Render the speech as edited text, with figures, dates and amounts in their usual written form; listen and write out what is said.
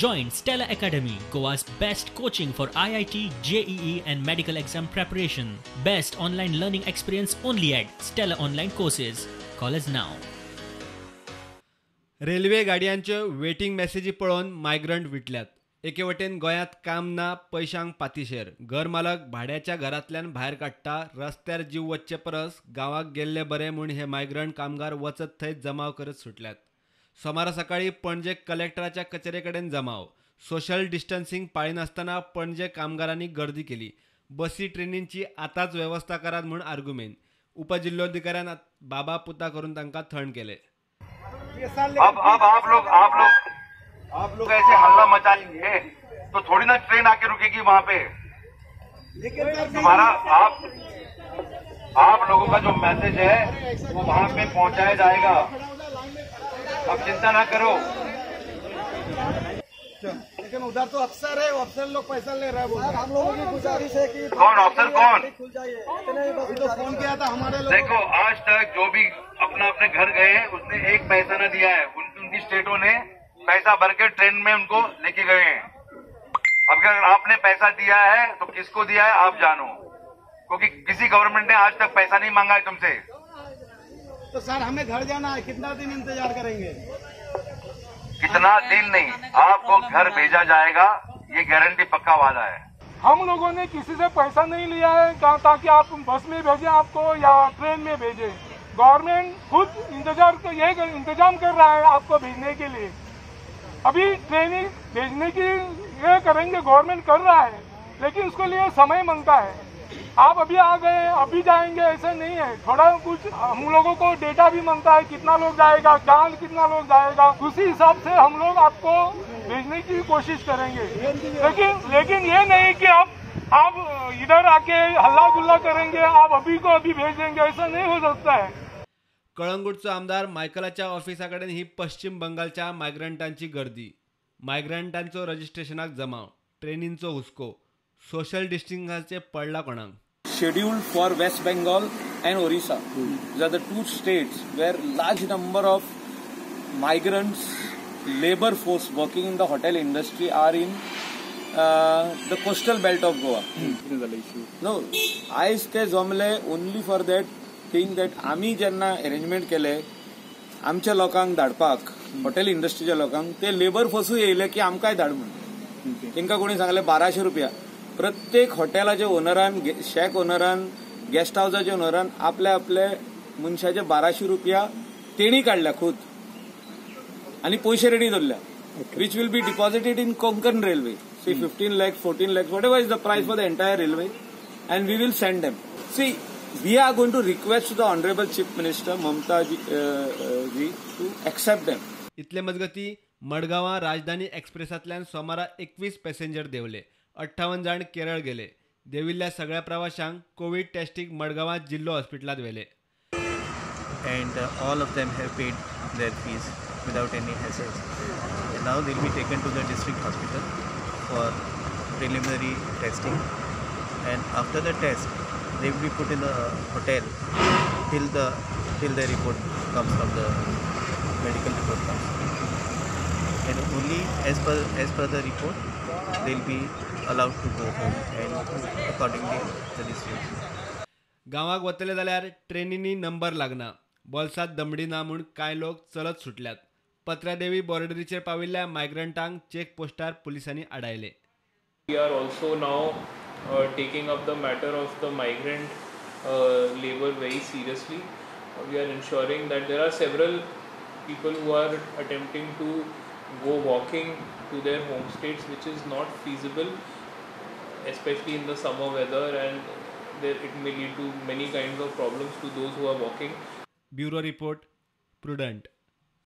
Join Stella Academy, Goa's best coaching for IIT, JEE and medical exam preparation. Best online learning experience only at Stella Online Courses. Call us now. Railway गाडयांच्यो waiting मेसेजी पळोवन migrant विटल्यात. एके वटेन गोंयांत काम ना, पैशांक पातीशेर. घर मालक भाड्याच्या घरांतल्यान भायर काडटा. रस्त्यार जीव वच्चे परस गांवाक गेल्ले बरे म्हूण हे मायग्रंट कामगार वचत थंय जमाव करत सुटल्यात. सोमारा सकाळी पणजे कलेक्टराच्या कचेरे कडेन जमाव. सोशल डिस्टन्सिंग पाळिनासतना पणजे कामगारांनी गर्दी केली. बसी ट्रेनींची आतांच वेवस्था करात म्हूण आर्ग्युमेंट. उपजिल्लोधिकाऱ्यान बाबा पुता करून तांकां थंड केले. अब आप लोग ऐसे हल्ला मचाएंगे तो थोड़ी ना ट्रेन आके रुकेगी वहां पे. तुम्हारा आप लोगों का जो मैसेज है वो वहां पे पहुंचाया जाएगा. अब चिंता ना करो. लेकिन उधर तो अफसर है, अफसर लोग पैसा ले रहे हैं. हम लोगों की गुजारिश है कि कौन अफसर कौन? तो फोन किया था हमारे लोग. देखो आज तक जो भी अपने घर गए हैं उसने एक पैसा न दिया है. उनकी स्टेटों ने पैसा भर के ट्रेन में उनको लेके गए हैं. अगर आपने पैसा दिया है तो किसको दिया है आप जानो, क्योंकि किसी गवर्नमेंट ने आज तक पैसा नहीं मांगा है तुमसे. तो सर हमें घर जाना है, कितना दिन इंतजार करेंगे? कितना दिन नहीं, आपको घर भेजा जाएगा, ये गारंटी पक्का वादा है. हम लोगों ने किसी से पैसा नहीं लिया है ताकि आप बस में भेजें आपको या ट्रेन में भेजें. गवर्नमेंट खुद इंतजाम कर रहा है आपको भेजने के लिए. अभी ट्रेनिंग भेजने की ये करेंगे, गवर्नमेंट कर रहा है, लेकिन उसके लिए समय मांगता है. आप अभी आ गए अभी जाएंगे ऐसा नहीं है. थोड़ा कुछ हम लोगों को डेटा भी मांगता है, कितना लोग जाएगा, कहाँ कितना लोग जाएगा, उसी हिसाब से हम लोग आपको भेजने की कोशिश करेंगे. लेकिन ये नहीं कि आप इधर आके हल्ला गुल्ला करेंगे, आप अभी को अभी भेज देंगे, ऐसा नहीं हो सकता है. कळंगूटचो आमदार मायकलाच्या ऑफिसाकडेन ही पश्चिम बंगालच्या मायग्रंटांची गर्दी. मायग्रंटांचो रजिस्ट्रेशनाक जमाव. ट्रेनींचो हुस्को. सोशल डिस्टन्सिंगाचे पडला कोणाक. Scheduled for West Bengal and Orissa. These are the two states where large number of migrants, labor force working in the hotel industry are in the coastal belt of Goa. No, I stay Zomle only for that thing that आम्ही ज्यांना arrangement केले आमच्या लोकांक धाडपाक, hotel इंडस्ट्रीच्या लोकांक, ते labour फोर्सूय येयले की आमकांय धाड म्हणून. तांकां कोणी सांगले 1200 रुपया. प्रत्येक हॉटेलाच्या ओनरान, शेक ओनरान, गेस्ट हाऊसाच्या ओनरान आपले मनशाचे 1200 रुपया तेणी काढल्या खुद आणि पैसे रेडी दवरल्या, which will be deposited in Konkan railway. See 15 lakhs, 14 lakhs, whatever is the price for the entire railway, and we will send them. See, we are going to request the Honorable Chief Minister Mamta ji to accept them. इतले मजगती मडगांवां राजधानी एक्सप्रेसांतल्यान सोमारा 21 passenger देंवले. 58 जाण केरळ गेले. देविल्ल्या सगळ्या प्रवाशांक Covid testing मडगांवां जिल्लो हॉस्पिटलांत व्हेले. And all of them have paid their fees without any hassles. And now they will be taken to the district hospital for preliminary testing, and after the test they will be put in the hotel till the report comes from the medical report comes, and only as per the report they will be allowed to go home and accordingly the decision. गांवाक वतले जाल्यार ट्रेनींनी number लागना. बोल्सात दमडी ना म्हूण कांय लोक चलत सुटल्यात. Patradevi बॉर्डरीचेर पाविल्ल्या मायग्रंटांक check पोस्टार पुलिसांनी आडायले. We are also now taking up the matter of the migrant labor very seriously. We are ensuring that there are several people who are attempting to go walking to their home states, which is not feasible, especially in the summer weather, and it may lead to many kinds of problems to those who are walking. Bureau Report, Prudent.